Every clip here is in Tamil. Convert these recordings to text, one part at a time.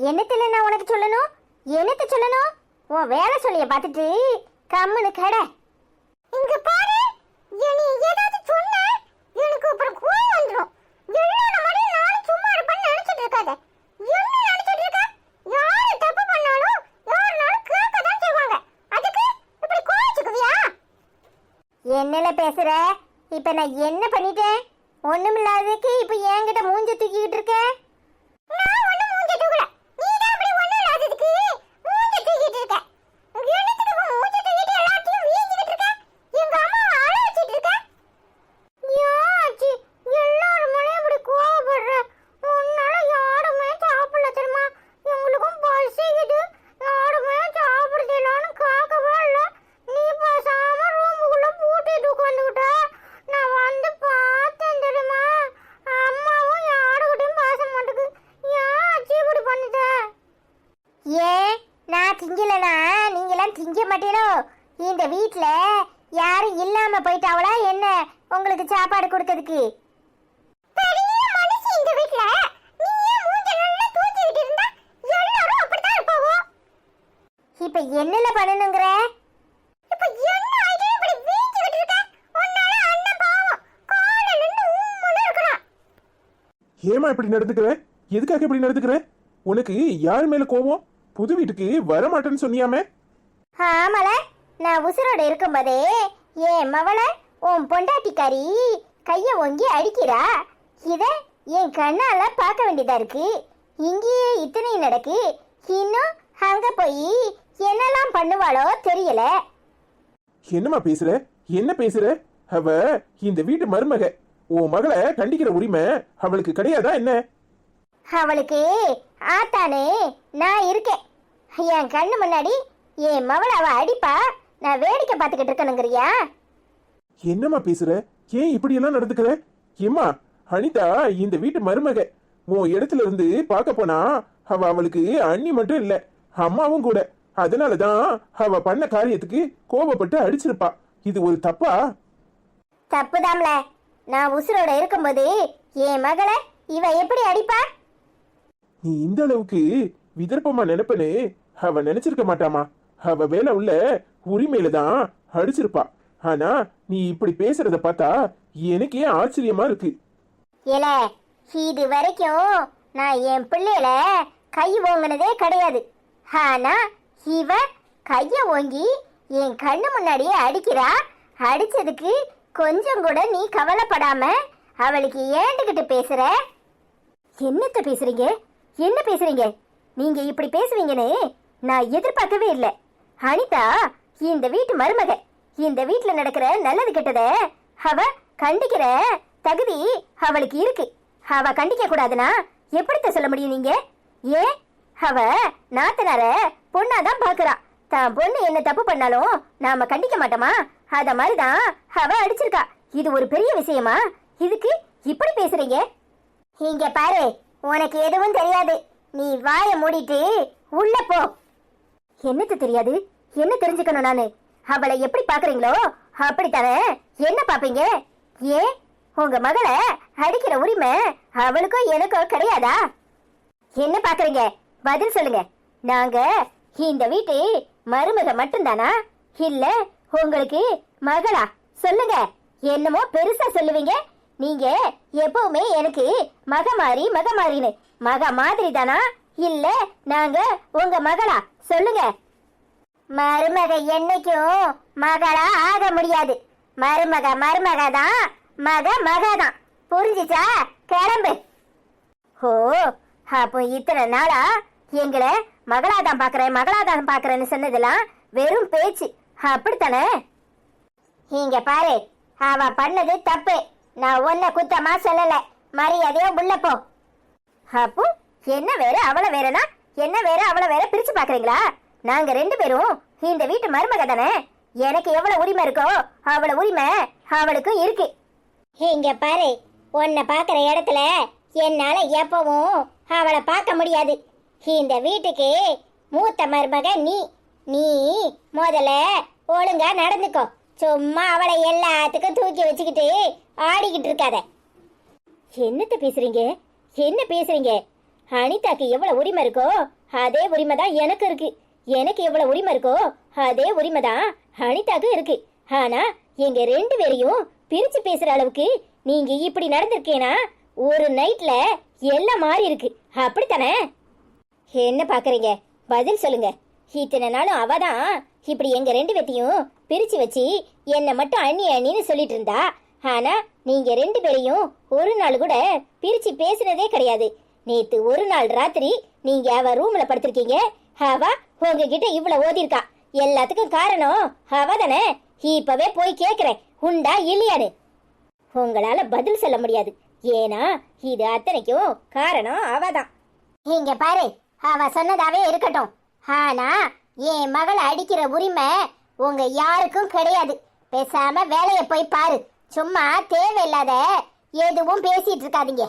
என்னத்துல நான் உனக்கு சொல்லணும்? என்னத்த சொல்லணும்? உன் வேலை சொல்லிய பார்த்துட்டு கம்முனு கடை. இங்க பாரு, நீ ஏதாவது சொன்ன எனக்கு அப்புறம் கோவம் வந்துடும். எல்லார மாதிரி நானும் சும்மா இருப்பேன்னு நினைச்சிட்டு இருக்காத. என்ன நினைச்சிட்டு இருக்க? யாரு தப்பு பண்ணாலும் யாருனாலும் கேட்க தான் செய்வாங்க. அதுக்கு இப்படி கோவிச்சுக்குவியா? என்னல பேசுற? இப்ப நான் என்ன பண்ணிட்டேன்? ஒண்ணுமில்லாததுக்கு இப்ப என்கிட்ட மூஞ்ச தூக்கிக்கிட்டு இருக்க? நான் ஒண்ணும் மூஞ்ச தூக்கல. நீ தான் அப்படி ஒண்ணும் இல்லாததுக்கு மூஞ்ச தூக்கிட்டு இருக்க. என்னத்துக்கு மூஞ்ச தூக்கிட்டு எல்லாத்தையும் வீஞ்சிக்கிட்டு இருக்க? எங்க அம்மா அழ வச்சிட்டு இருக்க? யாச்சி எல்லாரும் மேலயும் இப்படி கோவப்படுற? உன்னால யாருமே சாப்பிடல தெரியுமா? எங்களுக்கும் பசிக்குது. யாருமே சாப்பிடுதலான்னு காக்கவே இல்லை. நீ பேசாம ரூமுக்குள்ள பூட்டிட்டு உட்காந்துக்கிட்ட. நான் வந்து பார்த்தேன் தெரியுமா? அம்மாவும் யாருக்கிட்டையும் பேச மாட்டேங்குது. யாச்சி இப்படி பண்ணுத? ஏன் நான் திங்கலனா நீங்களாம் திங்க மாட்டேனோ? இந்த வீட்ல யாரும் இல்லாம போயிட்டாவளா என்ன உங்களுக்கு சாப்பாடு கொடுக்கிறதுக்கு? பெரிய மனுஷி இந்த வீட்ல. நீ ஏன் மூஞ்ச நல்லா தூக்கிட்டு இருந்தா எல்லாரும் அப்படிதான் இருப்பாவோ. இப்ப என்னல பண்ணனுங்கற? இப்ப என்ன ஐடியா இப்படி வீஞ்சிட்டு இருக்க? உன்னால அண்ணன் பாவம் காலையில இருந்து உம்முன்னு இருக்கறான். ஏமா இப்படி நடந்துக்கிற? எதுக்காக இப்படி நடந்துக்கிற? உனக்கு யார் மேல கோவம்? புது வீட்டுக்கு வர மாட்டேன்னு சொன்னியாமே? ஆமல, நான் உசுரோட இருக்கும்போதே என் மவளை உன் பொண்டாட்டிக்காரி கைய ஓங்கி அடிக்கிறா. இத என் கண்ணால பார்க்க வேண்டியதா இருக்கு. இங்கேயே இத்தனை நடக்கு. இன்னும் அங்க போய் என்னெல்லாம் பண்ணுவாளோ தெரியல. என்னம்மா பேசுற? என்ன பேசுற? அவ இந்த வீட்டு மருமக. உன் மகளை கண்டிக்கிற உரிமை அவளுக்கு கிடையாதா என்ன? அவளுக்கு ஆத்தானே நான் இருக்கேன். என் கண்ணு முன்னாடி என் மவளை அவ அடிப்பா. நான் வேடிக்கை பார்த்துக்கிட்டு இருக்கணுங்கிறியா? என்னம்மா பேசுற? ஏன் இப்படி எல்லாம் நடந்துக்கிற? ஏம்மா, அனிதா இந்த வீட்டு மருமக. உன் இடத்துல இருந்து பார்க்க போனா அவ அவளுக்கு அண்ணி மட்டும் இல்ல, அம்மாவும் கூட. அதனாலதான் அவ பண்ண காரியத்துக்கு கோபப்பட்டு அடிச்சிருப்பா. இது ஒரு தப்பா? தப்புதாம்ல. நான் உசுரோட இருக்கும்போது என் மகளை இவ எப்படி அடிப்பா? நீ இந்த அளவுக்கு விதர்ப்பமா நினைப்பனு அவ நினைச்சிருக்க மாட்டாமா. அவ வேலை உள்ள உரிமையில தான் அடிச்சிருப்பா. ஆனா நீ இப்படி பேசுறத பார்த்தா எனக்கே ஆச்சரியமா இருக்கு. ஏல, இது வரைக்கும் நான் என் பிள்ளையில கை ஓங்கினதே கிடையாது. ஆனா இவ கைய ஓங்கி என் கண்ணு முன்னாடியே அடிக்கிறா. அடிச்சதுக்கு கொஞ்சம் கூட நீ கவலைப்படாம அவளுக்கு ஏண்டுகிட்டு பேசுற. என்னத்த பேசுறீங்க? என்ன பேசுறீங்க? நீங்க இப்படி பேசுவீங்கன்னு நான் எதிர்பார்க்கவே இல்லை. அனிதா இந்த வீட்டு மருமக. இந்த வீட்டுல நடக்கிற நல்லது கெட்டத அவ கண்டிக்கிற தகுதி அவளுக்கு இருக்கு. அவ கண்டிக்க கூடாதுன்னா எப்படித்த சொல்ல முடியும் நீங்க? ஏன் அவ நாத்தனார பொண்ணாதான் பாக்குறா. தான் பொண்ணு என்ன தப்பு பண்ணாலும் நாம கண்டிக்க மாட்டோமா? அத மாதிரிதான் அவ அடிச்சிருக்கா. இது ஒரு பெரிய விஷயமா? இதுக்கு இப்படி பேசுறீங்க? இங்க பாரு, உனக்கு எதுவும் தெரியாது. நீ வாயை மூடிட்டு உள்ள போ. என்னத்து தெரியாது? என்ன தெரிஞ்சுக்கணும் நானு? அவளை எப்படி பாக்குறீங்களோ அப்படித்தானே என்ன பாப்பீங்க? ஏன் உங்க மகளை அடிக்கிற உரிமை அவளுக்கும் எனக்கும் கிடையாதா? என்ன பாக்குறீங்க? பதில் சொல்லுங்க. நாங்க இந்த வீட்டு மருமக மட்டும்தானா, இல்ல உங்களுக்கு மகளா? சொல்லுங்க. என்னமோ பெருசா சொல்லுவீங்க. நீங்க எப்பவுமே எனக்கு மக மாறின்னு. மக மாதிரி தானா, இல்ல நாங்க உங்க மகளா? சொல்லுங்க. மருமக என்னைக்கும் மகளா ஆக முடியாது. மருமக தான், மக தான். புரிஞ்சுச்சா? கிளம்பு. ஓ, அப்போ இத்தனை நாளா எங்களை மகளாதான் பாக்குறேன்னு சொன்னதெல்லாம் வெறும் பேச்சு, அப்படித்தானே? இங்க பாரு, அவ பண்ணது தப்பு. நான் ஒன்ன குத்தமா சொல்லல. மரியாதையா உள்ள போ. அப்போ என்ன வேற அவளை வேறனா? என்ன வேற அவளை வேற பிரிச்சு பாக்குறீங்களா? நாங்க ரெண்டு பேரும் இந்த வீட்டு மருமக தானே. எனக்கு எவ்வளவு உரிமை இருக்கோ அவ்வளவு உரிமை அவளுக்கும் இருக்கு. இங்க பாரு, உன்னை பாக்குற இடத்துல என்னால எப்பவும் அவளை பார்க்க முடியாது. இந்த வீட்டுக்கு மூத்த மருமக நீ. நீ முதல்ல ஒழுங்கா நடந்துக்கோ. சும்மா அவளை எல்லாத்துக்கும் தூக்கி வச்சுக்கிட்டு ஆடிக்கிட்டு இருக்காத. என்னத்த பேசுறீங்க? என்ன பேசுறீங்க? அனிதாக்கு எவ்வளவு உரிமை இருக்கோ அதே உரிமை தான் எனக்கு இருக்கு. எனக்கு எவ்வளவு உரிமை இருக்கோ அதே உரிமை தான் அனிதாக்கு இருக்கு. ஆனா எங்க ரெண்டு பேரையும் பிரிச்சு பேசுற அளவுக்கு நீங்க இப்படி நடந்திருக்கேனா ஒரு நைட்ல எல்லாம் மாறி இருக்கு. அப்படித்தானே? என்ன பாக்குறீங்க? பதில் சொல்லுங்க. இத்தனை நாளும் அவதான் இப்படி எங்க ரெண்டு பேத்தையும் பிரிச்சு வச்சு என்னை மட்டும் அண்ணி அண்ணின்னு சொல்லிட்டு இருந்தா. ஆனா நீங்க ரெண்டு பேரையும் ஒரு நாள் கூட பிரிச்சு பேசுனதே கிடையாது. நேத்து ஒரு நாள் ராத்திரி நீங்க அவ ரூம்ல படுத்திருக்கீங்க. அவ உங்ககிட்ட இவ்வளவு ஓதிருக்கா. எல்லாத்துக்கும் காரணம் அவ தானே. இப்பவே போய் கேக்குறேன், உண்டா இல்லையான்னு. உங்களால பதில் சொல்ல முடியாது. ஏன்னா இது அத்தனைக்கும் காரணம் அவதான். இங்க பாரு, அவ சொன்னதாவே இருக்கட்டும். ஆனா என் மகளை அடிக்கிற உரிமை உங்க யாருக்கும் கிடையாது. பேசாம வேலையை போய் பாரு. சும்மா தேவையில்லாத எதுவும் பேசிட்டு இருக்காதீங்க.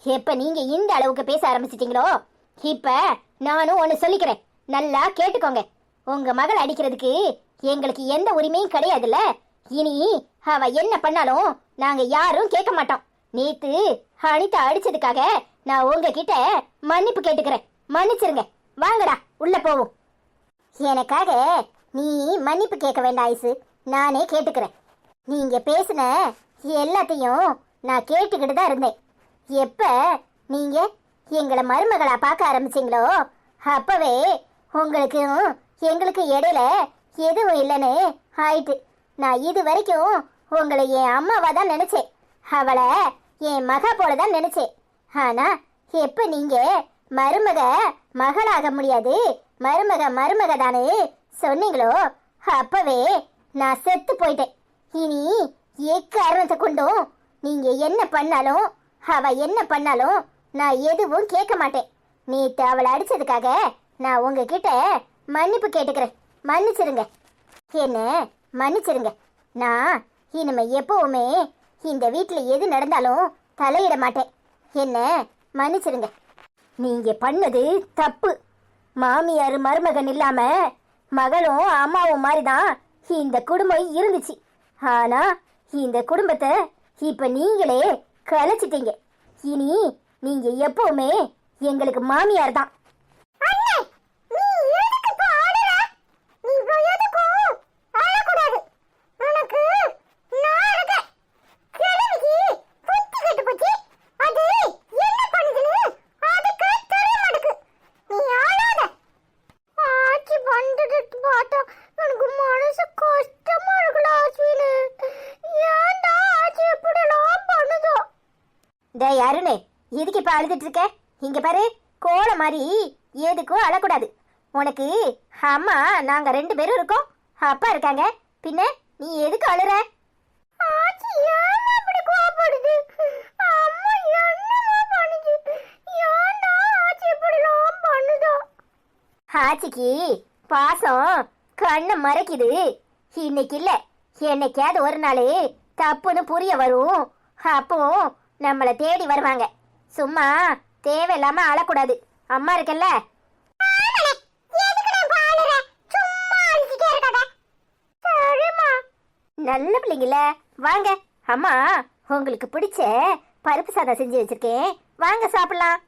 எப்ப நீங்க இந்த அளவுக்கு பேச ஆரம்பிச்சிட்டீங்களோ இப்ப நானும் ஒன்னு சொல்லிக்கிறேன், நல்லா கேட்டுக்கோங்க. உங்க மகள் அடிக்கிறதுக்கு எங்களுக்கு எந்த உரிமையும் கிடையாதுல்ல. இனி அவ என்ன பண்ணாலும் நாங்க யாரும் கேட்க மாட்டோம். நேத்து அனிதா அடிச்சதுக்காக நான் உங்ககிட்ட மன்னிப்பு கேட்டுக்கிறேன். மன்னிச்சிருங்க. வாங்கடா உள்ள போவோம். எனக்காக நீ மன்னிப்பு கேட்க வேண்டாம் ஐசு, நானே கேட்டுக்கிறேன். நீங்க பேசின எல்லாத்தையும் நான் கேட்டுக்கிட்டு தான் இருந்தேன். எப்ப நீங்க எங்களை மருமகளா பார்க்க ஆரம்பிச்சீங்களோ அப்பவே உங்களுக்கும் எங்களுக்கு இடையில எதுவும் இல்லைன்னு ஆயிட்டு. நான் இது வரைக்கும் உங்களை என் அம்மாவா தான் நினைச்சேன். அவளை என் மகா போல தான் நினைச்சேன். ஆனா எப்ப நீங்க மருமக மகளாக முடியாது, மருமக மருமக தானே சொன்னீங்களோ அப்பவே நான் செத்து போயிட்டேன். இனி எக்காரணத்தை கொண்டும் நீங்க என்ன பண்ணாலும் அவ என்ன பண்ணாலும் நான் எதுவும் கேட்க மாட்டேன். நேத்து அவளை அடிச்சதுக்காக நான் உங்ககிட்ட மன்னிப்பு கேட்டுக்கிறேன். மன்னிச்சிருங்க, என்ன மன்னிச்சிருங்க. நான் இனிமே எப்பவுமே இந்த வீட்டுல எது நடந்தாலும் தலையிட மாட்டேன். என்ன மன்னிச்சிருங்க. நீங்க பண்ணது தப்பு. மாமியார் மருமகன் இல்லாம மகளும் அம்மாவும் மாதிரிதான் இந்த குடும்பம் இருந்துச்சு. ஆனா இந்த குடும்பத்தை இப்ப நீங்களே கலைச்சிட்டீங்க. இனி நீங்க எப்பவுமே எங்களுக்கு மாமியார் தான். யாருன்னு இதுக்கு இப்ப அழுதுட்டு இருக்க? இங்க பாரு, கோல மாதிரி எதுக்கும் அழக்கூடாது. உனக்கு அம்மா நாங்க ரெண்டு பேரும் இருக்கோம், அப்பா இருக்காங்க. பின்ன நீ எதுக்கு அழுற? ஆச்சிக்கு பாசம் கண்ணை மறைக்குது. இன்னைக்கு இல்ல என்னைக்காவது ஒரு நாள் தப்புன்னு புரிய வரும். அப்போ நம்மளை தேடி வருவாங்க. சும்மா தேவையில்லாம அழக்கூடாது. அம்மா இருக்கல்ல. நல்ல பிள்ளைங்கள வாங்க. அம்மா உங்களுக்கு பிடிச்ச பருப்பு சாதம் செஞ்சு வச்சிருக்கேன், வாங்க சாப்பிடலாம்.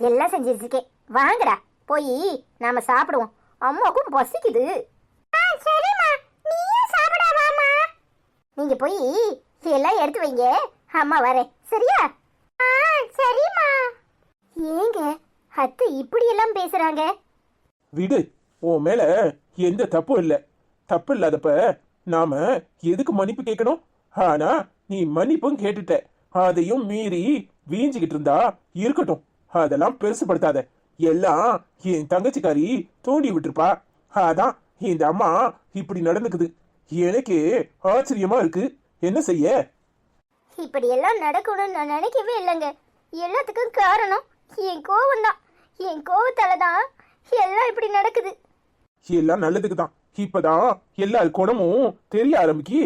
எல்லாம் செஞ்சு வச்சிருக்கேன், வாங்கடா போய் நாம சாப்பிடுவோம். அம்மாவுக்கும் பசிக்குது. நீங்க போய் எல்லாம் எடுத்து வைங்க, அம்மா வரேன். சரியா? சரிம்மா. ஏங்க அத்தை இப்படி எல்லாம் பேசுறாங்க? விடு, உன் மேல எந்த தப்பும் இல்ல. தப்பு இல்லாதப்ப நாம எதுக்கு மன்னிப்பு கேட்கணும்? ஆனா நீ மன்னிப்பும் கேட்டுட்ட, அதையும் மீறி வீஞ்சிக்கிட்டு இருந்தா இருக்கட்டும். அதெல்லாம் பெருசுப்படுத்தாத. எல்லாம் என் தங்கச்சிக்காரி தூண்டி விட்டுருப்பா. அதான் இந்த அம்மா இப்படி நடந்துக்குது. எனக்கு ஆச்சரியமா இருக்கு. என்ன செய்ய? இப்படி எல்லாம் நடக்கணும்னு நான் நினைக்கவே இல்லைங்க. எல்லாத்துக்கும் காரணம் என் கோவம் தான். என் கோவத்தால தான் எல்லாம் இப்படி நடக்குது. எல்லாம் நல்லதுக்கு தான். இப்பதான் எல்லா குணமும் தெரிய ஆரம்பிக்கி.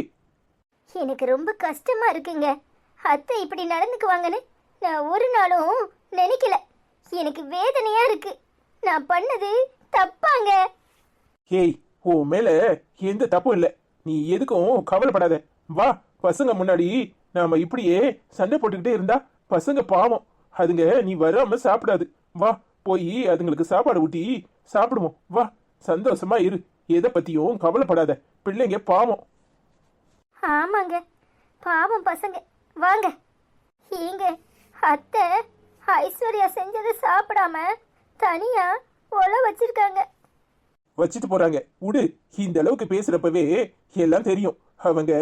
எனக்கு ரொம்ப கஷ்டமா இருக்குங்க. அத்தை இப்படி நடந்துக்குவாங்கன்னு நான் ஒரு நாளும் நினைக்கல. எனக்கு வேதனையா இருக்கு. நான் பண்ணது தப்பாங்க. ஏய், உன் மேல எந்த தப்பும் இல்ல. நீ எதுக்கும் கவலைப்படாத. வா, பசங்க முன்னாடி நாம இப்படியே சண்டை போட்டுக்கிட்டே இருந்தா பசங்க பாவம், அதுங்க நீ வராம சாப்பிடாது. வா போய் அதுங்களுக்கு சாப்பாடு ஊட்டி சாப்பிடுவோம். வா சந்தோஷமா இரு, எதை பத்தியும் கவலைப்படாத. பிள்ளைங்க பாவம். ஆமாங்க, பாவம் பசங்க. வாங்க. ஏங்க, அத்தை ஐஸ்வர்யா செஞ்சதை சாப்பிடாம தனியா ஒலை வச்சிருக்காங்க. வச்சிட்டு போறாங்க விடு. இந்த அளவுக்கு பேசுறப்பவே எல்லாம் தெரியும். அவங்க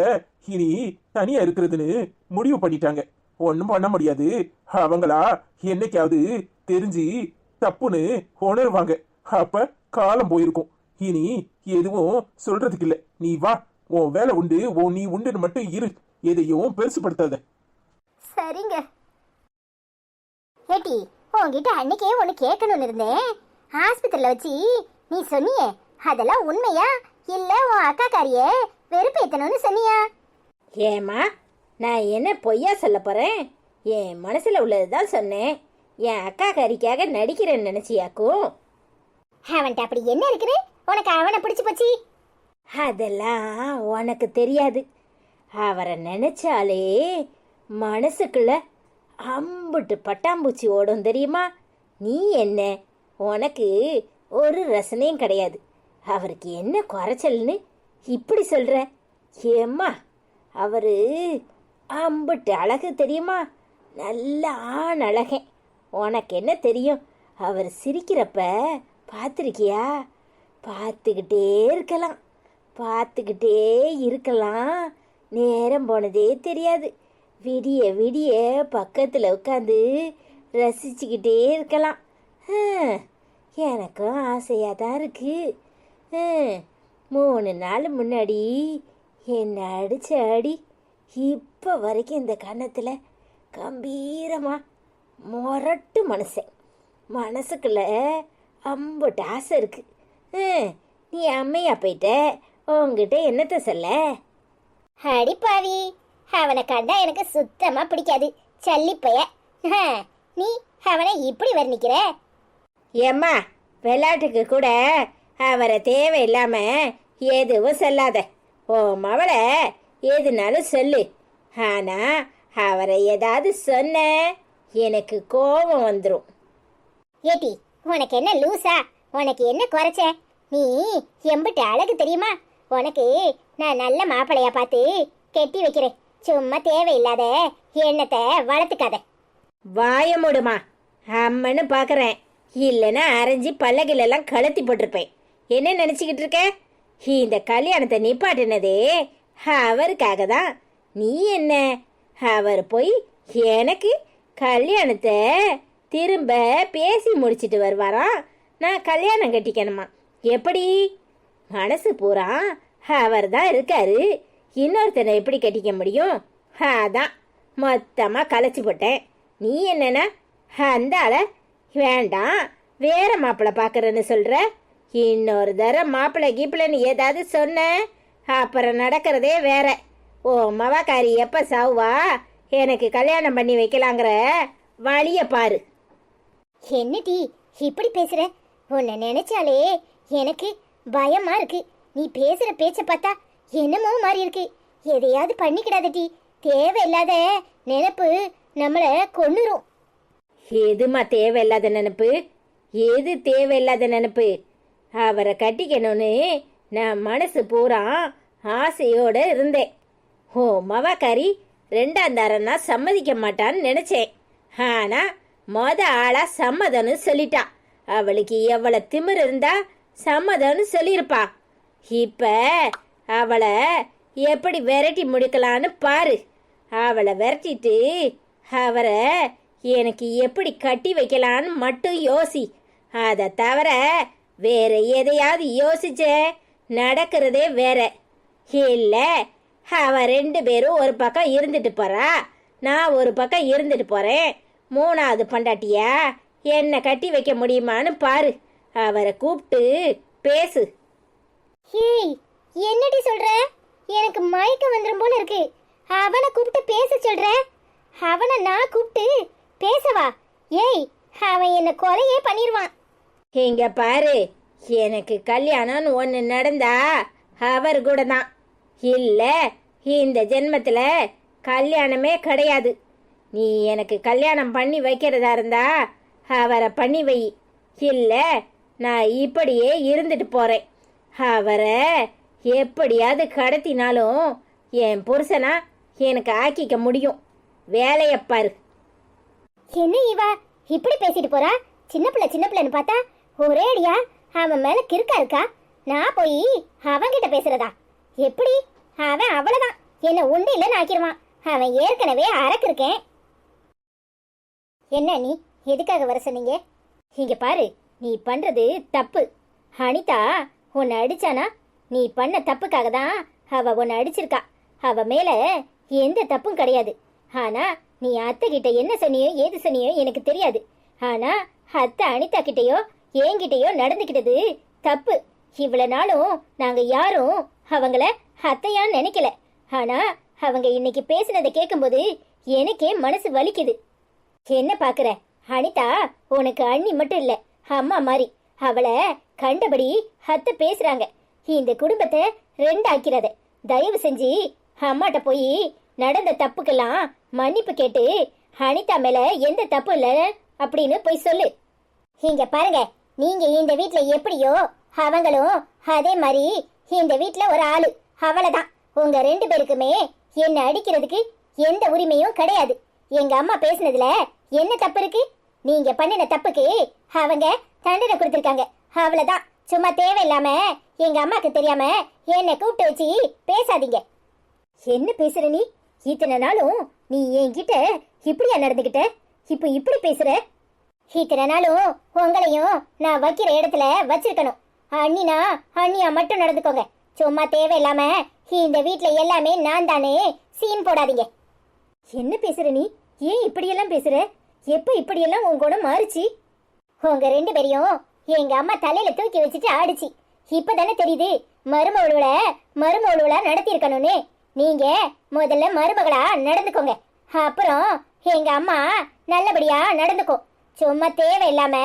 இனி தனியா இருக்கிறதுன்னு முடிவு பண்ணிட்டாங்க. ஒன்றும் பண்ண முடியாது. அவங்களா என்னைக்காவது தெரிஞ்சு தப்புன்னு உணர்வாங்க. அப்ப காலம் போயிருக்கும். இனி எதுவும் சொல்றதுக்கு இல்ல. நீ வா, உன் வேலை உண்டு, நீ உண்டுன்னு மட்டும் இரு. எதையும் பெருசுப்படுத்தாத. சரிங்க. ஏட்டி, உன்கிட்ட அன்னைக்கே ஒன்று கேட்கணும்னு இருந்தேன். ஆஸ்பத்திரியில் வச்சு நீ சொன்னியே, அதெல்லாம் உண்மையா இல்ல உன் அக்காக்காரிய வெறுப்பேத்தணும்னு சொன்னியா? ஏம்மா, நான் என்ன பொய்யா சொல்ல போறேன்? என் மனசுல உள்ளதுதான் சொன்னேன். என் அக்கா கறிக்காக நடிக்கிறேன்னு நினைச்சியாக்கும். அவன்கிட்ட அப்படி என்ன இருக்குது உனக்கு அவனை பிடிச்சு போச்சு? அதெல்லாம் உனக்கு தெரியாது. அவரை நினைச்சாலே மனசுக்குள்ள அம்புட்டு பட்டாம்பூச்சி ஓடும் தெரியுமா? நீ என்ன, உனக்கு ஒரு ரசனையும் கிடையாது. அவருக்கு என்ன குறைச்சல்னு இப்படி சொல்ற? ஏம்மா, அவரு அம்புட்டு அழகு தெரியுமா? நல்ல ஆண் அழகன். உனக்கு என்ன தெரியும்? அவர் சிரிக்கிறப்ப பார்த்துருக்கியா? பார்த்துக்கிட்டே இருக்கலாம், பார்த்துக்கிட்டே இருக்கலாம். நேரம் போனதே தெரியாது. விடிய விடிய பக்கத்தில் உட்காந்து ரசிச்சுக்கிட்டே இருக்கலாம். எனக்கும் ஆசையாக தான் இருக்கு. 3 நாள் முன்னாடி என்னை அடித்த அடி இப்போ வரைக்கும் இந்த கன்னத்தில் கம்பீரமாக முரட்டு மனுஷன். மனசுக்குள்ள அம்புட்டு ஆசை இருக்கு. நீ அம்மையா போயிட்ட, உங்ககிட்ட என்னத்த சொல்ல? அடிப்பாவி, அவனை கண்டா எனக்கு சுத்தமா பிடிக்காது. சல்லிப்பைய. நீ அவனை இப்படி வர்ணிக்கிற? ஏம்மா, விளையாட்டுக்கு கூட அவரை தேவையில்லாம எதுவும் சொல்லாத. ஓ மவளை எதுனாலும் சொல்லு. ஆனா அவரை ஏதாவது சொன்ன எனக்கு கோபம் வந்துடும். ஏட்டி, உனக்கு என்ன லூசா? உனக்கு என்ன குறைச்ச? நீ எம்பிட்டு அழகு தெரியுமா? உனக்கு நான் நல்ல மாப்பிளையா பார்த்து கெட்டி வைக்கிறேன். சும்மா தேவையில்லாத எண்ணத்தை வளர்த்துக்காத. வாய மூடுமா, அம்மன்னு பார்க்குறேன். இல்லைன்னா அரைஞ்சி பல்லகிலெல்லாம் கழுத்தி போட்டிருப்பேன். என்ன நினச்சிக்கிட்டு இருக்க? இந்த கல்யாணத்தை நிப்பாட்டினதே அவருக்காக தான். நீ என்ன, அவர் போய் எனக்கு கல்யாணத்தை திரும்ப பேசி முடிச்சிட்டு வருவாராம். நான் கல்யாணம் கட்டிக்கணுமா? எப்படி? மனசு பூரா அவர் தான் இருக்காரு. இன்னொருத்தனை எப்படி கட்டிக்க முடியும்? அதான் மொத்தமாக கலைச்சி போட்டேன். நீ என்னன்னா அந்த ஆளை வேண்டாம் வேற மாப்பிள்ளை பார்க்குறேன்னு சொல்கிற. இன்னொரு தரம் மாப்பிள்ளை கீப்பிள்ளைன்னு ஏதாவது சொன்ன அப்புறம் நடக்கிறதே வேற. ஓ மவாக்காரி எப்போ சாவுவா? எனக்கு கல்யாணம் பண்ணி வைக்கலாங்கிற வழிய பாரு. என்னடி இப்படி பேசுற? உன்னை நினைச்சாலே எனக்கு பயமா இருக்கு. நீ பேசுற பேச்ச பார்த்தா என்னமோ மாதிரி இருக்கு. எதையாவது பண்ணிக்கிடாதடி. தேவையில்லாத நினைப்பு நம்மளை கொன்னுரும். எதுமா தேவையில்லாத நினைப்பு? எது தேவையில்லாத நினைப்பு? அவரை கட்டிக்கணும்னு நான் மனசு பூரா ஆசையோடு இருந்தேன். ஓ மவாக்காரி 2ஆம் தாரன்னா சம்மதிக்க மாட்டான்னு நினச்சேன். ஆனால் ஆளாக சம்மதம்னு சொல்லிட்டா. அவளுக்கு எவ்வளோ திமிர் இருந்தா சம்மதம்னு சொல்லியிருப்பா. இப்போ அவளை எப்படி விரட்டி முடிக்கலான்னு பாரு. அவளை விரட்டிட்டு அவரை எனக்கு எப்படி கட்டி வைக்கலான்னு மட்டும் யோசி. அதை தவிர வேற எதையாவது யோசிச்ச நடக்கிறதே வேற. இல்லை, அவ 2 பேரும் ஒரு பக்கம் இருந்துட்டு போறா, நான் ஒரு பக்கம் இருந்துட்டு போறேன். 3ஆவது பண்டாட்டியா என்னை கட்டி வைக்க முடியுமான்னு பாரு. அவரை கூப்பிட்டு பேசு. ஏய், என்னடி சொல்ற? எனக்கு மயக்கம் வந்துடும் போல இருக்கு. அவனை கூப்பிட்டு பேச சொல்ற? அவனை நான் கூப்பிட்டு பேசவா? ஏய், அவன் என்ன கொலையே பண்ணிடுவான். இங்க பாரு, எனக்கு கல்யாணம்னு ஒன்று நடந்தா அவர் கூட தான். இல்லை, இந்த ஜென்மத்தில் கல்யாணமே கிடையாது. நீ எனக்கு கல்யாணம் பண்ணி வைக்கிறதா இருந்தா அவரை பண்ணி வை. இல்லை, நான் இப்படியே இருந்துட்டு போகிறேன். அவரை எப்படியாவது கடத்தினாலும் என் புருஷனா எனக்கு ஆக்கிக்க முடியும். வேலையை பாரு. என்ன இவா இப்படி பேசிட்டு போறா? சின்ன பிள்ளைன்னு பார்த்தா ஒரேடியா அவன் மேல கிறுக்கா இருக்கா. நான் போய் அவன்கிட்ட பேசுறதா? எப்படி? அவன் அவ்வளவுதான் என்ன உண்டு இல்லைன்னு ஆக்கிடுவான். அவன் ஏற்கனவே அரக்கு இருக்கேன். என்ன நீ எதுக்காக வர சொன்னீங்க? இங்க பாரு, நீ பண்றது தப்பு. அனிதா உன்னை அடிச்சானா? நீ பண்ண தப்புக்காக தான் அவ உன்னை அடிச்சிருக்கா. அவ மேல எந்த தப்பும் கிடையாது. ஆனா நீ அத்தை கிட்ட என்ன சொன்னியோ ஏது சொன்னியோ எனக்கு தெரியாது. ஆனா அத்தை அனிதா கிட்டயோ என்கிட்டயோ நடந்துக்கிட்டது தப்பு. இவ்வளவு நாளும் நாங்க யாரும் அவங்கள அத்தையான்னு நினைக்கல. ஆனா அவங்க இன்னைக்கு பேசினதை கேட்கும்போது எனக்கே மனசு வலிக்குது. என்ன பாக்குற? அனிதா உனக்கு அண்ணி மட்டும் இல்ல, அம்மா மாதிரி. அவளை கண்டபடி அத்தை பேசுறாங்க. இந்த குடும்பத்தை ரெண்டாக்கிறத தயவு செஞ்சு அம்மாட்ட போய் நடந்த தப்புக்கெல்லாம் மன்னிப்பு கேட்டு அனிதா மேல எந்த தப்பு இல்ல அப்படின்னு போய் சொல்லு. இங்க பாருங்க, நீங்க இந்த வீட்ல எப்படியோ அவங்களும் அதே மாதிரி இந்த வீட்ல ஒரு ஆளு, அவளதான். உங்க ரெண்டு பேருக்குமே என்ன அடிக்கிறதுக்கு எந்த உரிமையும் கிடையாது. எங்க அம்மா பேசுனதுல என்ன தப்பு இருக்கு? நீங்க பண்ணின தப்புக்கு அவங்க தண்டனை கொடுத்திருக்காங்க, அவ்வளவுதான். சும்மா தேவையில்லாம எங்க அம்மாக்கு தெரியாம என்னை கூப்பிட்டு வச்சு பேசாதீங்க. என்ன பேசுற நீ? இத்தனை நாளும் நீ என்கிட்ட இப்படியா நடந்துகிட்ட? இப்ப இப்படி பேசுற? இத்தனை நாளும் உங்களையும் நான் வைக்கிற இடத்துல வச்சிருக்கணும். அண்ணினா அண்ணியா மட்டும் நடந்துக்கோங்க. சும்மா தேவையில்லாம இந்த வீட்ல எல்லாமே நான் தானே சீன் போடாதீங்க. என்ன பேசுற நீ? ஏன் இப்படியெல்லாம் பேசுற? எப்ப இப்படியெல்லாம் உன் குணம் மாறுச்சு? உங்க ரெண்டு பேரையும் எங்க அம்மா தலையில தூக்கி வச்சுட்டு ஆடிச்சு. இப்பதானே தெரியுது மருமகளா நடத்தி இருக்கணும்னு. நீங்க முதல்ல மருமகளா நடந்துக்கோங்க, அப்புறம் எங்க அம்மா நல்லபடியா நடந்துக்கும். சும்மா தேவையில்லாம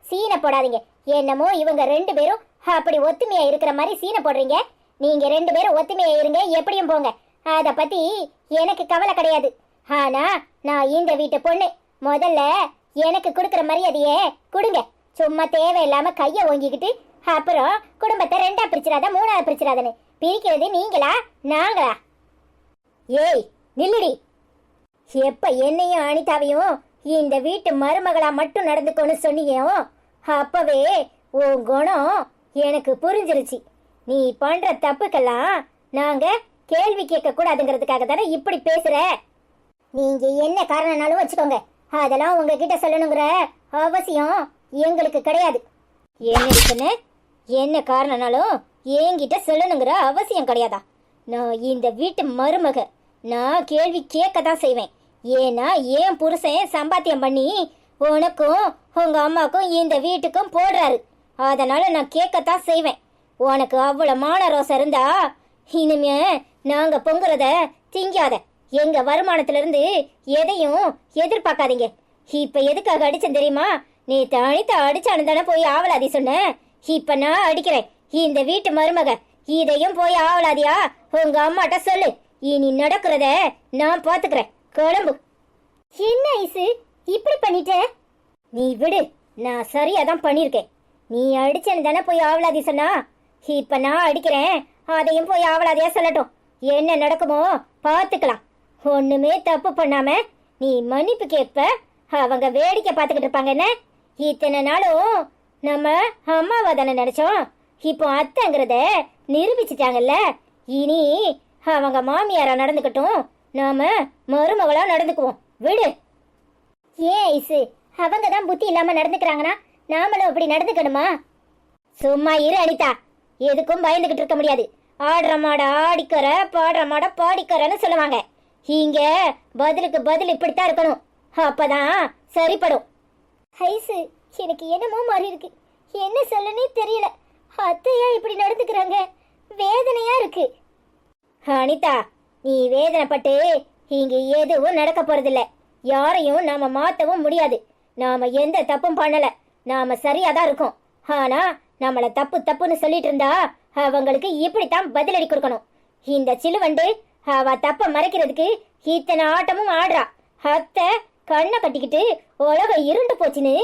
சீனை போடாதீங்க. என்னமோ இவங்க ரெண்டு பேரும் அப்படி ஒத்துமையா இருக்கிற மாதிரி சீனை போடுறீங்க. நீங்க ரெண்டு பேரும் ஒத்துமையா இருங்க, எப்படியும் போங்க. அத பத்தி எனக்கு கவலை கிடையாது. ஆனா நான் இந்த வீட்டு பொண்ணு. முதல்ல எனக்கு கொடுக்குற மரியாதையே கொடுங்க. சும்மா தேவையில்லாம கைய ஓங்கிக்கிட்டு அப்புறம் குடும்பத்தை ரெண்டா பிரிச்சிடாத மூணாவது பிரிச்சிடாதன்னு பிரிக்கிறது நீங்களா நாங்களா? ஏய் நில்லுடி. எப்ப என்னையும் அனிதாவையும் இந்த வீட்டு மருமகளா மட்டும் நடந்துக்கோன்னு சொன்னியோ அப்பவே உன் குணம் எனக்கு புரிஞ்சிருச்சு. நீ பண்ற தப்புக்கெல்லாம் நாங்க கேள்வி கேட்க கூடாதுங்கிறதுக்காக தானே இப்படி பேசுற. நீங்க என்ன காரணம்னாலும் வச்சுக்கோங்க, அதெல்லாம் உங்ககிட்ட சொல்லணுங்கிற அவசியம் எங்களுக்கு கிடையாது. என்ன காரணம்னாலும் என்கிட்ட சொல்லணுங்கிற அவசியம் கிடையாதா? நான் இந்த வீட்டு மருமக, நான் கேள்வி கேட்க தான் செய்வேன். ஏன்னா என் புருஷன் சம்பாத்தியம் பண்ணி உனக்கும் உங்க அம்மாக்கும் இந்த வீட்டுக்கும் போடுறாரு. அதனால நான் கேட்கத்தான் செய்வேன். உனக்கு அவ்வளவு மான ரோசம் இருந்தா இனிமே நாங்க பொங்குறத திங்காத. எங்க வருமானத்துல இருந்து எதையும் எதிர்பார்க்காதீங்க. இப்ப எதுக்காக அடிச்சேன் தெரியுமா? நீ அனிதா அடிச்சானு தானே போய் ஆவலாதி சொன்ன. இப்ப நான் அடிக்கிறேன் இந்த வீட்டு மருமக. இதையும் போய் ஆவலாதியா உங்க அம்மாட்ட சொல்லு. இனி நடக்கிறத நான் பாத்துக்கிறேன். கிளம்பு. என்ன ஐசு இப்படி பண்ணிட்ட? நீ விடு, நான் சரியா தான் பண்ணிருக்கேன். நீ அடிச்சேன்னு தானே போய் ஆவலாதி சொன்னா. இப்ப நான் அடிக்கிறேன், அதையும் போய் ஆவலாதியா சொல்லட்டும். என்ன நடக்குமோ பாத்துக்கலாம். ஒண்ணுமே தப்பு பண்ணாம நீ மன்னிப்பு கேட்ப, அவங்க வேடிக்கை பார்த்துக்கிட்டு இருப்பாங்க. என்ன இத்தனை நாளும் நம்ம அம்மாவா தானே நினைச்சோம், இப்போ அத்தைங்கிறத நிரூபிச்சுட்டாங்கல்ல. இனி அவங்க மாமியாரா நடந்துக்கட்டும், நாம மருமகளா நடந்துக்குவோம். விடு. ஏன் ஐசு, அவங்க தான் புத்தி இல்லாம நடந்துக்கிறாங்கன்னா நாமளும் அப்படி நடந்துக்கணுமா? சும்மா இரு அனிதா, எதுக்கும் பயந்துகிட்டு இருக்க முடியாது. ஆடுற மாட ஆடிக்கற, பாடுற மாட பாடிக்கறன்னு சொல்லுவாங்க. இங்க பதிலுக்கு பதில் இப்படித்தான் இருக்கணும், அப்பதான் சரிப்படும். ஐசு, எனக்கு என்னமோ மாறி இருக்கு. என்ன சொல்லனே தெரியல. அத்தையா இப்படி நடந்துக்கிறாங்க, வேதனையா இருக்கு. அனிதா, நீ வேதனைப்பட்டு இங்க எதுவும் நடக்க போறதில்ல. யாரையும் நாம மாத்தவும் முடியாது. நாம எந்த தப்பும் பண்ணல, நாம சரியாதான் இருக்கோம். ஆனா நம்மள தப்புன்னு சொல்லிட்டு இருந்தா அவங்களுக்கு இப்படித்தான் பதிலடி கொடுக்கணும். இந்த சிலுவண்டு அவ தப்ப மறைக்கிறதுக்கு இத்தனை ஆட்டமும் ஆடுறா. அத்தை கண்ணை கட்டிக்கிட்டு உலகம் இருண்டு போச்சுன்னு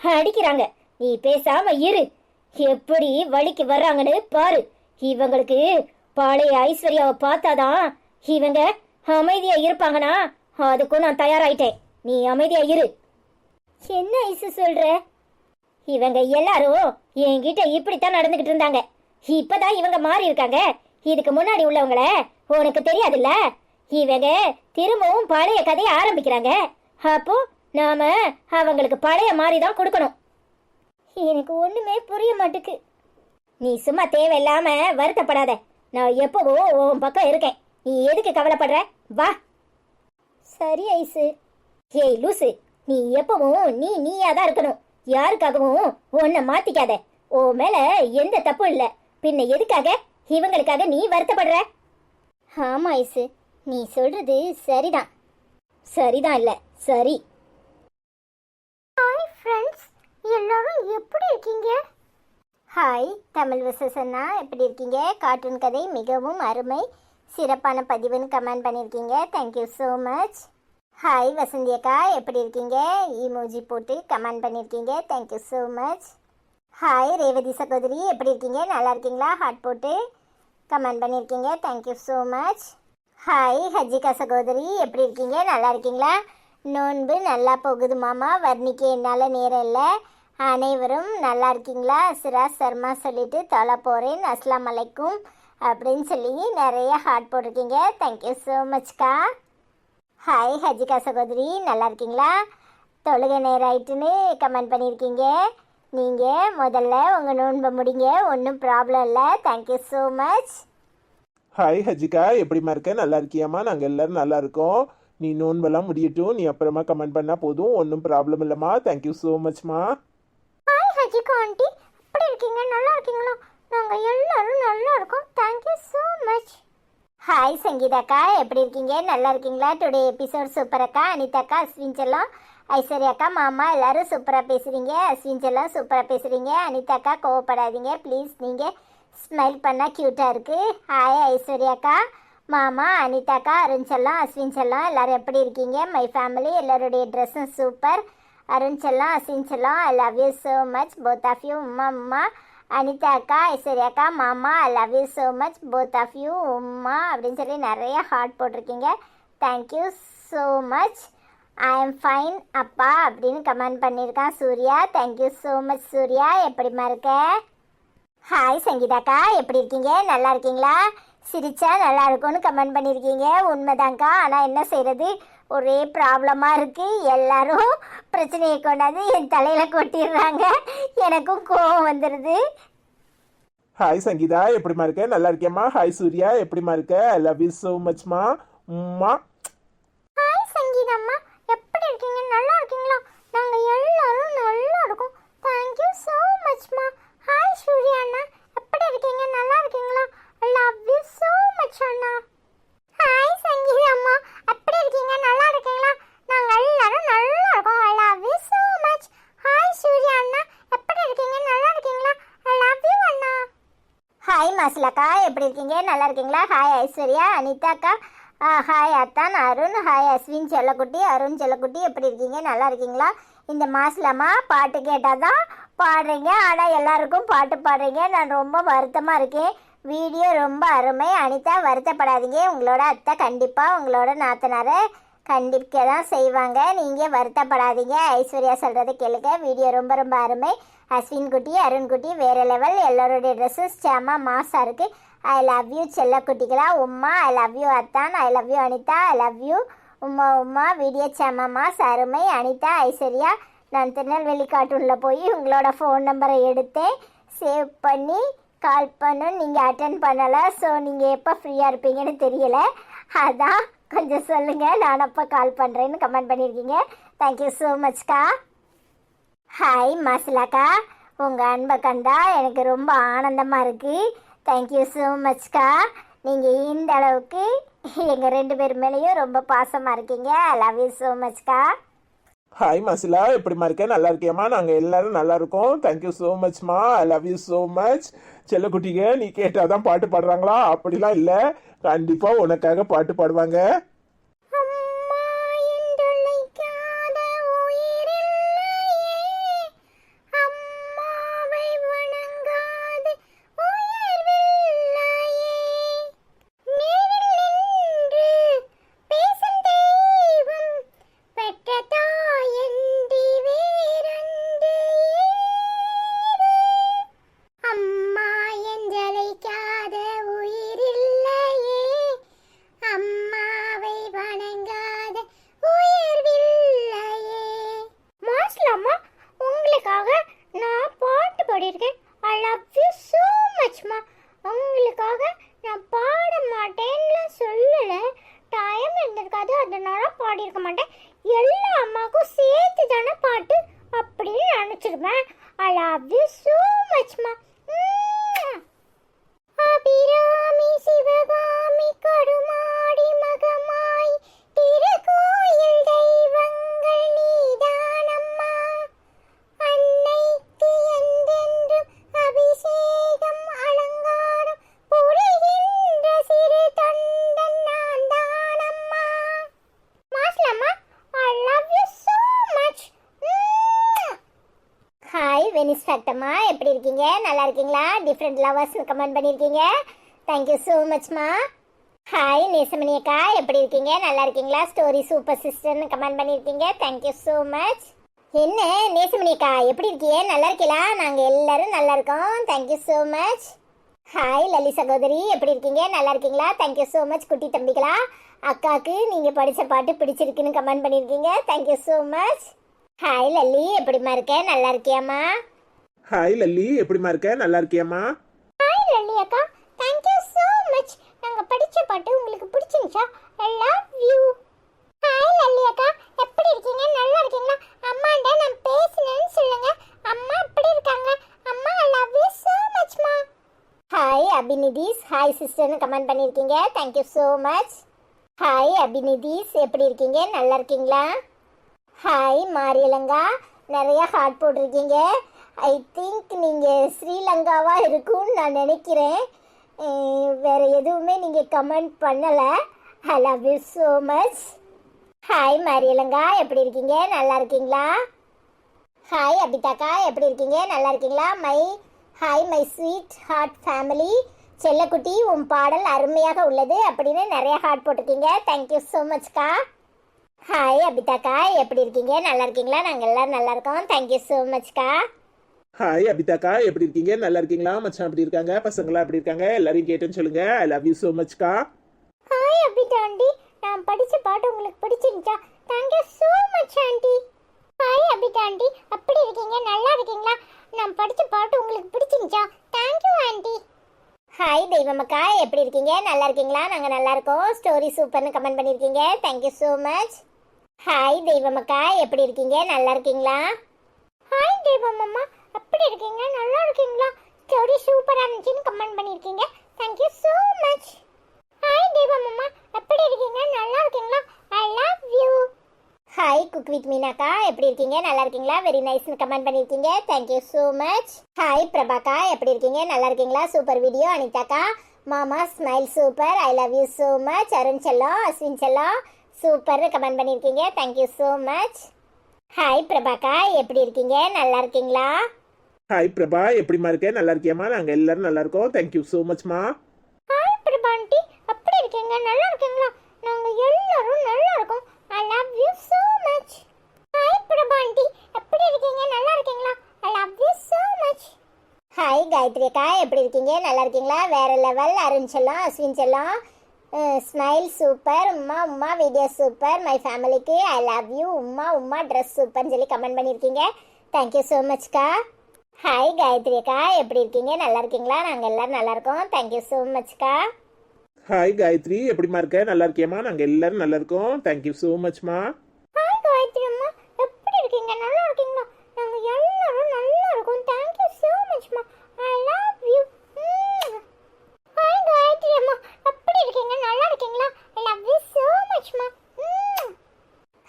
அடிக்கிறாங்க. நீ பேசாம இரு. எப்படி வழிக்கு வர்றாங்கன்னு பாரு. இவங்களுக்கு பழைய ஐஸ்வர்யாவை பார்த்தாதான் இவங்க அமைதியா இருப்பாங்கன்னா அதுக்கும் நான் தயாராயிட்டேன். நீ அமைதியா இரு. என்ன ஐசு சொல்ற? இவங்க எல்லாரும் என்கிட்ட இப்படித்தான் நடந்துகிட்டு இருந்தாங்க. இப்பதான் இவங்க மாறி இருக்காங்க. இதுக்கு முன்னாடி உள்ளவங்கள உனக்கு தெரியாதுல்ல. இவங்க திரும்பவும் பழைய கதையை ஆரம்பிக்கிறாங்க. அப்போ நாம அவங்களுக்கு பழைய மாதிரி தான் கொடுக்கணும். எனக்கு ஒண்ணுமே புரிய மாட்டுக்கு. நீ சும்மா தேவையில்லாம வருத்தப்படாத. நான் எப்பவும் உன் பக்கம் இருக்கேன். நீ எதுக்கு கவலைப்படுற? வா. சரி ஐசு. ஏய் லூசு, நீ எப்பவும் நீயா தான் இருக்கணும். யாருக்காகவும் உன்னை மாத்திக்காத. உன் மேல எந்த தப்பும் இல்ல. பின்ன எதுக்காக இவங்களுக்காக நீ வருத்தப்படுற? ஆமா ஐசு, நீ சொல்றது சரிதான். சரிதான் இல்ல சரி. ஹாய் ஃப்ரெண்ட்ஸ், எல்லாரும் எப்படி இருக்கீங்க? ஹாய் தமிழ் விசேஷன்னா எப்படி இருக்கீங்க? கார்ட்டூன் கதை மிகவும் அருமை, சிறப்பான பதிவுன்னு கமெண்ட் பண்ணியிருக்கீங்க. Thank you so much. Hi Vasanthi அக்கா எப்படி இருக்கீங்க? இமோஜி போட்டு கமெண்ட் பண்ணியிருக்கீங்க. Thank you so much. Hi Revathi சகோதரி எப்படி இருக்கீங்க? நல்லா இருக்கீங்களா? ஹார்ட் போட்டு கமெண்ட் பண்ணியிருக்கீங்க. Thank you so much. Hi Hajika சகோதரி எப்படி இருக்கீங்க? நல்லா இருக்கீங்களா? நோன்பு நல்லா போகுது மாமா, வர்ணிக்க என்னால் நேரம் இல்லை. அனைவரும் நல்லா இருக்கீங்களா? சிராஸ் சர்மா சொல்லிட்டு தொலை போகிறேன், அஸ்லாம் அலைக்கும் அப்படின்னு சொல்லி நிறைய ஹார்ட் போட்டிருக்கீங்க. தேங்க்யூ ஸோ மச்க்கா. ஹாய் ஹஜிகா சகோதரி நல்லா இருக்கீங்களா? தொழுகை நேரம் ஆயிட்டுன்னு கமெண்ட் பண்ணியிருக்கீங்க. நீங்கள் முதல்ல உங்கள் நோன்பை முடிங்க, ஒன்றும் ப்ராப்ளம் இல்லை. Thank you so much. Hi Hajika எப்படிமா இருக்க? நல்லா இருக்கியாம்மா? நாங்கள் எல்லாரும் நல்லா இருக்கோம். நீ நோன்பெல்லாம் முடியட்டும், நீ அப்புறமா கமெண்ட் பண்ணால் போதும், ஒன்றும் ப்ராப்ளம் இல்லைம்மா. தேங்க்யூ ஸோ மச்மா. ஹாய் ஹஜிகா ஆண்டி எப்படி இருக்கீங்க? நல்லா இருக்கீங்களா? நாங்கள் எல்லாரும் நல்லா இருக்கோம். Thank you so much. ஹாய் சங்கீதாக்கா எப்படி இருக்கீங்க? நல்லா இருக்கீங்களா? டுடே எபிசோட் சூப்பர் அக்கா. அனிதாக்கா, அஸ்வின் செல்லம், ஐஸ்வர்யா அக்கா, மாமா எல்லாரும் சூப்பராக பேசுகிறீங்க. அஸ்வின் செல்லம் சூப்பராக பேசுகிறீங்க. அனிதாக்கா கோவப்படாதீங்க ப்ளீஸ், நீங்கள் ஸ்மைல் பண்ணால் க்யூட்டாக இருக்குது. ஹாய் ஐஸ்வர்யா அக்கா, மாமா, அனிதாக்கா, அருண் செல்லம், அஸ்வின் செல்லம் எல்லாரும் எப்படி இருக்கீங்க? மை ஃபேமிலி எல்லாருடைய ட்ரெஸ்ஸும் சூப்பர். அருண் செல்லம், அஸ்வின் செல்லம், I love you so much both of you. உம்மா அனிதா அக்கா, ஐஸ்வர்யா அக்கா, மாமா, I love you so much both of you உம்மா அப்படின்னு சொல்லி நிறைய ஹார்ட் போட்டிருக்கீங்க. Thank you so much. I am fine அப்பா அப்படின்னு கமெண்ட் பண்ணியிருக்கான் Surya. Thank you so much Surya. எப்படிமா இருக்க? ஹாய் சங்கீதாக்கா எப்படி இருக்கீங்க? நல்லா இருக்கீங்களா? சிரிச்சா நல்லா இருக்கும்னு கமெண்ட் பண்ணியிருக்கீங்க. உண்மைதாங்க்கா, ஆனால் என்ன செய்கிறது, ஒரே ப்ராப்ளமாக இருக்குது. எல்லாரும் பிரச்சனையை கொண்டாந்து என் தலையில் கொட்டிடுறாங்க. எனக்கும் கோவம் வந்துடுது. ஹாய் சங்கீதா எப்படிமா இருக்க? நல்லா இருக்கேம்மா. ஹாய் சூர்யா எப்படிமா இருக்க? ஐ லவ் யூ ஸோ மச்மா. உம்மா. ஹாய் சங்கீதம்மா எப்படி இருக்கீங்க? நல்லா இருக்கீங்களா? நாங்கள் எல்லாரும் நல்லா இருக்கோம். தேங்க்யூ ஸோ மச்மா. ஹாய் சூர்யா அண்ணா எப்படி இருக்கீங்க? நல்லா இருக்கீங்களா? I love you so much அண்ணா. ஹாய் சங்கீதா அம்மா எப்படி இருக்கீங்க? நல்லா இருக்கீங்களா? நாங்கள் எல்லாரும் நல்லா இருக்கோம். I love you so much. Hi Surya அண்ணா எப்படி இருக்கீங்க? நல்லா இருக்கீங்களா? ஐ லவ் யூ அண்ணா. ஹாய் மாசிலாக்கா எப்படி இருக்கீங்க? நல்லா இருக்கீங்களா? ஹாய் ஐஸ்வர்யா, அனிதாக்கா, ஹாய் அத்தான், அருண், ஹாய் அஸ்வின் செல்லக்குட்டி, அருண் செல்லக்குட்டி எப்படி இருக்கீங்க? நல்லா இருக்கீங்களா? இந்த மாசிலம்மா பாட்டு கேட்டால் தான் பாடுறீங்க, ஆனால் எல்லாருக்கும் பாட்டு பாடுறீங்க. நான் ரொம்ப வருத்தமாக இருக்கேன். வீடியோ ரொம்ப அருமை. அனிதா வருத்தப்படாதீங்க, உங்களோட அத்தை கண்டிப்பாக உங்களோட நாத்தனாரை கண்டிப்பாக தான் செய்வாங்க. நீங்கள் வருத்தப்படாதீங்க. ஐஸ்வர்யா சொல்கிறத கேளுங்க. வீடியோ ரொம்ப ரொம்ப அருமை. அஸ்வின் குட்டி, அருண் குட்டி வேறு லெவல். எல்லோருடைய ட்ரெஸ்ஸஸ் சேமா மாசாக இருக்குது. ஐ லவ் யூ செல்லக்குட்டிகளா. உம்மா ஐ லவ் யூ அத்தான், I love you Anitha, I love you உம்மா. உம்மா வீடியோ சேமா மாஸ் அருமை. அனிதா, ஐஸ்வர்யா, நான் திருநெல்வேலி கார்ட்டூனில் போய் உங்களோட ஃபோன் நம்பரை எடுத்தேன், சேவ் பண்ணி கால் பண்ணணும். நீங்கள் அட்டன் பண்ணலை. ஸோ நீங்கள் எப்போ ஃப்ரீயாக இருப்பீங்கன்னு தெரியலை, அதான் கொஞ்சம் சொல்லுங்கள், நான் அப்போ கால் பண்ணுறேன்னு கமெண்ட் பண்ணியிருக்கீங்க. தேங்க்யூ ஸோ மச்க்கா. ஹாய் மாசிலாக்கா, உங்கள் அன்பை கண்டா எனக்கு ரொம்ப ஆனந்தமாக இருக்குது. தேங்க்யூ ஸோ மச்க்கா. நீங்கள் இந்த அளவுக்கு எங்கள் 2 பேர் மேலேயும் ரொம்ப பாசமாக இருக்கீங்க. ஐ லவ் யூ ஸோ மச்க்கா. ஹாய் மசிலா, எப்படிமா இருக்க? நல்லா இருக்கியம்மா? நாங்க எல்லாரும் நல்லா இருக்கோம். தேங்க்யூ ஸோ மச்மா. I love you so much. செல்லக்குட்டிங்க, நீ கேட்டாதான் பாட்டு பாடுறாங்களா? அப்படிலாம் இல்ல, கண்டிப்பா உனக்காக பாட்டு பாடுவாங்க. அம்மா என்றழைக்காத உயிரில்லையே, அம்மாவை வணங்காத உயர்வில்லையே, நேரில் நின்று பேசும் தெய்வம் பெற்ற தாயன்றி வேறொன்று ஏது. அம்மா என்றழைக்காத உயிரில்லையே, அம்மாவை வணங்காத உயர்வில்லையே. மாஸ்லாமா, உங்களுக்காக நான் பாட்டு பாடியிருக்கேன். ஐ லவ் யூ ஸோ மச்மா. உங்களுக்காக நான் பாட மாட்டேன்னு சொல்லலை, டைம் இருந்திருக்காது, அதனால பாடியிருக்க மாட்டேன். எல்லா அம்மாவுக்கும் சேர்த்து தானே பாட்டு அப்படின்னு நினச்சிருப்பேன். ஐ லவ் யூ ஸோ மச்மா. அபிராமி சிவகாமி கருமாடி மகமாய் திருக்கோயில் தெய்வங்கள் நீதானம்மா. அன்னைக்கு என்றென்றும் அபிஷேகம் அலங்காரம் புரிகின்ற சிறு தொண்டன் நான் தானம்மா. மாஸ்லம்மா, I love you so much. Hi Venice ஃபேக்டம்மா, எப்படி இருக்கீங்க? நல்லா இருக்கீங்களா? டிஃப்ரெண்ட் லவர்ஸ்னு கமெண்ட் பண்ணியிருக்கீங்க. தேங்க்யூ ஸோ மச்மா. ஹாய் நேசமணி அக்கா, எப்படி இருக்கீங்க? நல்லா இருக்கீங்களா? ஸ்டோரி சூப்பர் சிஸ்டர்னு கமெண்ட் பண்ணியிருக்கீங்க. Thank you so much. என்ன நேசமணி அக்கா, எப்படி இருக்கீங்க? நல்லா இருக்கீங்களா? நாங்கள் எல்லாரும் நல்லா இருக்கோம். Thank you so much. Hi Lali சகோதரி, எப்படி இருக்கீங்க? நல்லா இருக்கீங்களா? Thank you so much. குட்டி தம்பிகளா, அக்காவுக்கு நீங்கள் படித்த பாட்டு பிடிச்சிருக்குன்னு கமெண்ட் பண்ணியிருக்கீங்க. Thank you so much. Hi Lalli, எப்படிமா இருக்க? நல்லா இருக்கியாம்மா? ஹாய் லல்லி, எப்படிமா இருக்க? நல்லா இருக்கியம்மா? ஹாய் லல்லி அக்கா, தேங்க்யூ ஸோ மச். நாங்கள் படித்த பாட்டு உங்களுக்கு பிடிச்சிருந்துச்சா? I love you. Hi Lalli அக்கா, எப்படி இருக்கீங்க? நல்லா இருக்கீங்களா? அம்மாண்ட நான் பேசினேன்னு சொல்லுங்க. அம்மா எப்படி இருக்காங்க? அம்மா ஐ லவ் யூ ஸோ மச்மா. ஹாய் அபிநிதீஸ், ஹாய் சிஸ்டர்னு கமெண்ட் பண்ணியிருக்கீங்க. Thank you so much. ஹாய் அபிநிதீஸ், எப்படி இருக்கீங்க? நல்லா இருக்கீங்களா? ஹாய் மாரியலங்கா, நிறைய ஹார்ட் போட்டிருக்கீங்க. ஐ திங்க் நீங்கள் ஸ்ரீலங்காவாக இருக்கும்னு நான் நினைக்கிறேன். வேறு எதுவுமே நீங்கள் கமெண்ட் பண்ணலை. I love you so much. Hi மாரியலங்கா, எப்படி இருக்கீங்க? நல்லா இருக்கீங்களா? ஹாய் அபிதாக்கா, எப்படி இருக்கீங்க? நல்லா இருக்கீங்களா? Hi my sweetheart family. செல்லக்குட்டி, உன் பாடல் அருமையாக உள்ளது அப்படின்னு நிறைய ஹார்ட் போட்டிருக்கீங்க. தேங்க்யூ ஸோ மச்க்கா. ஹாய் அபிதாக்கா, எப்படி இருக்கீங்க? நல்லா இருக்கீங்களா? நாங்கள் எல்லாரும் நல்லா இருக்கோம். தேங்க்யூ ஸோ மச்க்கா. ஹாய் அபிதாக்கா, எப்படி இருக்கீங்க? நல்லா இருக்கீங்களா? மச்சான் எப்படி இருக்காங்க? பசங்களா எப்படி இருக்காங்க? எல்லாரையும் கேட்டேன்னு சொல்லுங்க. ஐ லவ் யூ ஸோ மச்க்கா. ஹாய் அபிதா ஆண்டி, நான் படித்த பாட்டு உங்களுக்கு பிடிச்சிருந்துச்சா? Thank you so much aunty. Hi Abitha aunty, அப்படி இருக்கீங்க? நல்லா இருக்கீங்களா? நான் படித்த பாட்டு உங்களுக்கு பிடிச்சிருந்துச்சா? Thank you aunty. ஹாய் தெய்வமக்கா, எப்படி இருக்கீங்க? நல்லா இருக்கீங்களா? நாங்கள் நல்லா இருக்கோம். ஸ்டோரி சூப்பர்னு கமெண்ட் பண்ணியிருக்கீங்க. Thank you so much. ஹாய் தெய்வமக்கா, எப்படி இருக்கீங்க? நல்லா இருக்கீங்களா? ஹாய் தெய்வமம்மா, எப்படி இருக்கீங்க? நல்லா இருக்கீங்களா? ஸ்டோரி சூப்பராக இருந்துச்சுன்னு கமெண்ட் பண்ணியிருக்கீங்க. Thank you so much. ஹாய் தெய்வமம்மா, எப்படி இருக்கீங்க? நல்லா இருக்கீங்களா? I love you. Hi cook with மீனாக்கா, எப்படி இருக்கீங்க? நல்லா இருக்கீங்களா? வெரி நைஸ்னு கமெண்ட் பண்ணியிருக்கீங்க. Thank you so much. ஹாய் பிரபாக்கா, எப்படி இருக்கீங்க? நல்லா இருக்கீங்களா? Super video. அனிதாக்கா, மாமா smile super. I love you so much. Arun செல்லம், அஸ்வின் செல்லம், சூப்பர்னு கமெண்ட் பண்ணியிருக்கீங்க. Thank you so much. ஹாய் பிரபாக்கா, எப்படி இருக்கீங்க? நல்லா இருக்கீங்களா? ஹாய் பிரபா, எப்படிமா இருக்க? நல்லா இருக்கியம்மா? நாங்கள் எல்லாரும் நல்லா இருக்கோம். தேங்க்யூ ஸோ மச்மா. ஹாய் பிரபா ஆண்டி, எப்படி இருக்கீங்க? நல்லா இருக்கீங்களா? நாங்கள் எல்லாரும் நல்லா இருக்கோம். I love you so much. Hi Prabha aunty, எப்படி இருக்கீங்க? நல்லா இருக்கீங்களா? I love you so much. Hi Gayathri அக்கா, எப்படி இருக்கீங்க? நல்லா இருக்கீங்களா? வேற லெவல். அருண் செல்லம், அஸ்வின் செல்லம், smile super. Uma video super. My ஃபேமிலிக்கு I love you. Uma dress சூப்பர்னு சொல்லி கமெண்ட் பண்ணியிருக்கீங்க. தேங்க்யூ ஸோ மச்க்கா. ஹாய் காயத்ரி அக்கா, எப்படி இருக்கீங்க? நல்லா இருக்கீங்களா? நாங்கள் எல்லாரும் நல்லா இருக்கோம். தேங்க்யூ ஸோ மச்க்கா. ஹாய் காயத்ரி, எப்படிமா இருக்க? நல்லா இருக்கியம்மா? நாங்கள் எல்லாரும் நல்லா இருக்கோம். தேங்க்யூ ஸோ மச்மா. ஹாய் காயத்ரி அம்மா, எப்படி இருக்கீங்க? நல்லா இருக்கீங்களா? நாங்கள் எல்லாரும் நல்லா இருக்கோம். தேங்க்யூ ஸோ மச்மா. I love you. Hi Gayathri அம்மா, எப்படி இருக்கீங்க? நல்லா இருக்கீங்களா? ஐ லவ் யூ ஸோ மச்மா.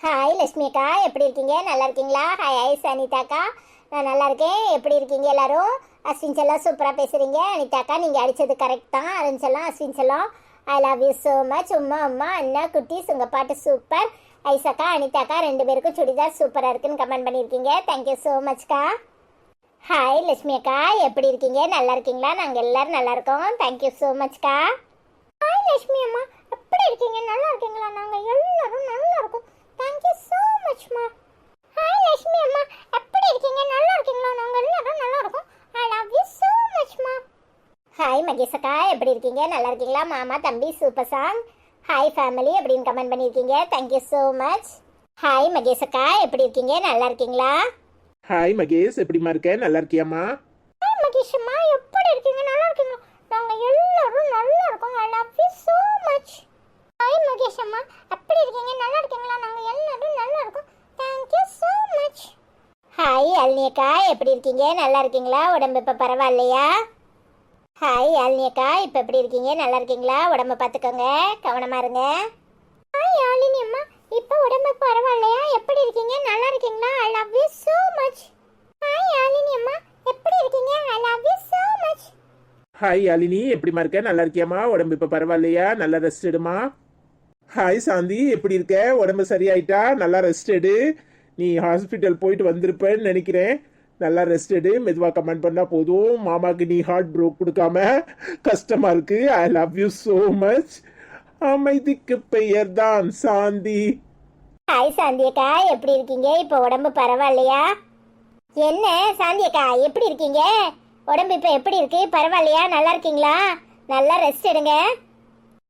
ஹாய் லட்சுமி லட்சுமி அக்கா எப்படி இருக்கீங்க? நல்லா இருக்கீங்களா? ஹாய் அனிதா அக்கா, நான் நல்லா இருக்கேன். எப்படி இருக்கீங்க எல்லாரும்? அஸ்வின் செல்லம் சூப்பராக பேசுகிறீங்க. அனிதா அக்கா நீங்கள் அடித்தது கரெக்ட் தான். அருண் செல்லம், அஸ்வின் செல்லம், I love you so much. அம்மா அண்ணா குட்டீஸ் உங்கள் பாட்டு சூப்பர். ஐசாக்கா அனிதா அக்கா 2 பேருக்கும் சுடிதார் சூப்பராக இருக்குன்னு கமெண்ட் பண்ணியிருக்கீங்க. தேங்க்யூ ஸோ மச்க்கா. ஹாய் லட்சுமி அக்கா எப்படி இருக்கீங்க? நல்லா இருக்கீங்களா? நாங்கள் எல்லோரும் நல்லா இருக்கோம். தேங்க்யூ ஸோ மச்க்கா. ஹாய் லட்சுமி அம்மா எப்படி இருக்கீங்க? நல்லா இருக்கீங்களா? நாங்கள் எல்லாரும் நல்லா இருக்கோம். தேங்க்யூ ஸோ மச்மா. ஹாய் லட்சுமி அம்மா எப்படி இருக்கீங்க? நல்லா இருக்கீங்களா? நாங்கள் எல்லாரும் நல்லா இருக்கோம். ஐ லவ் யூ ஸோ மச்மா. ஹாய் மகேஷ் அக்கா எப்படி இருக்கீங்க? நல்லா இருக்கீங்களா? மாமா தம்பி சூப்பர் சாங். ஹாய் ஃபேமிலி அப்படின்னு கமெண்ட் பண்ணியிருக்கீங்க. Thank you so much. Hi Mahesh அக்கா எப்படி இருக்கீங்க? நல்லா இருக்கீங்களா? ஹாய் மகேஷ், எப்படிமா இருக்க? நல்லா இருக்கியாம்மா? ஹாய் மகேஷ் அம்மா எப்படி இருக்கீங்க? நல்லா இருக்கீங்களா? நாங்கள் எல்லாரும் நல்லா இருக்கோம். I love you so much. Hi Mahesh அம்மா எப்படி இருக்கீங்க? நல்லா இருக்கீங்களா? நாங்கள் எல்லாரும் நல்லா இருக்கோம். Thank you so much. ஹாய் அல்னி அக்கா எப்படி இருக்கீங்க? நல்லா இருக்கீங்களா? உடம்பு இப்போ பரவாயில்லையா? ஹாய் அல்னி அக்கா இப்போ எப்படி இருக்கீங்க? நல்லா இருக்கீங்களா? உடம்பு பார்த்துக்கோங்க, கவனமாக இருங்க. ஹாய் ஆலினி அம்மா இப்போ உடம்பு பரவாயில்லையா? எப்படி இருக்கீங்க? நல்லா இருக்கீங்களா? I love you so much. Hi Alini அம்மா எப்படி இருக்கீங்க? I love you so much. Hi Yazhini, எப்படிமா இருக்க? நல்லா இருக்கியாம்மா? உடம்பு இப்போ பரவாயில்லையா? நல்லா ரெஸ்ட் எடுமா. ஹாய் சாந்தி, எப்படி இருக்க? உடம்பு சரியாயிட்டா? நல்லா ரெஸ்ட் எடு. நீ ஹாஸ்பிட்டல் போயிட்டு வந்திருப்பேன்னு நினைக்கிறேன். நல்லா ரெஸ்ட் எடு. மெதுவாக கமெண்ட் பண்ணால் போதும். மாமாக்கு நீ ஹார்ட் ப்ரோக் கொடுக்காம. கஷ்டமாக இருக்கு. ஐ லவ் யூ ஸோ மச். அமைதிக்கு பெயர் தான் சாந்தி. ஹாய் சாந்தி அக்கா எப்படி இருக்கீங்க? இப்போ உடம்பு பரவாயில்லையா? என்ன சாந்தி அக்கா எப்படி இருக்கீங்க? உடம்பு இப்போ எப்படி இருக்கு? பரவாயில்லையா? நல்லா இருக்கீங்களா? நல்லா ரெஸ்ட் எடுங்க.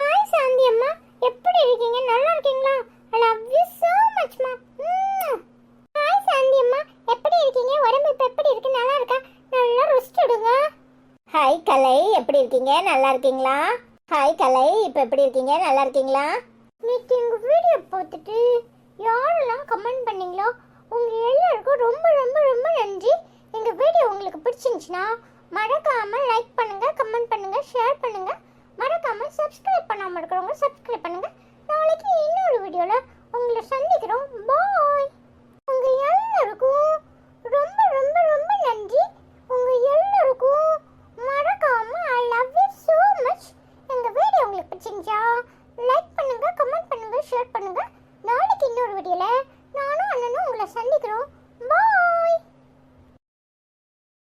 ஹாய் சாந்தி அம்மா எப்படி இருக்கீங்க? நல்லா இருக்கீங்களா? I love you so much மா. ஹாய் சாந்தி அம்மா எப்படி இருக்கீங்க? உடம்பு இப்போ எப்படி இருக்கு? நல்லா இருக்கா? நல்லா ரெஸ்ட் எடுங்க. ஹாய் கலை எப்படி இருக்கீங்க? நல்லா இருக்கீங்களா? ஹாய் கலை இப்போ எப்படி இருக்கீங்க? நல்லா இருக்கீங்களா? நேற்று எங்கள் வீடியோ பார்த்துட்டு யாரெல்லாம் கமெண்ட் பண்ணீங்களோ உங்கள் எல்லாருக்கும் ரொம்ப ரொம்ப ரொம்ப நன்றி. எங்கள் வீடியோ உங்களுக்கு பிடிச்சிருந்துச்சுன்னா மறக்காமல் லைக் பண்ணுங்கள், கமெண்ட் பண்ணுங்கள், ஷேர் பண்ணுங்கள். மறக்காமல் சப்ஸ்கிரைப் பண்ணாமல் இருக்கிறவங்க சப்ஸ்கிரைப் பண்ணுங்கள்.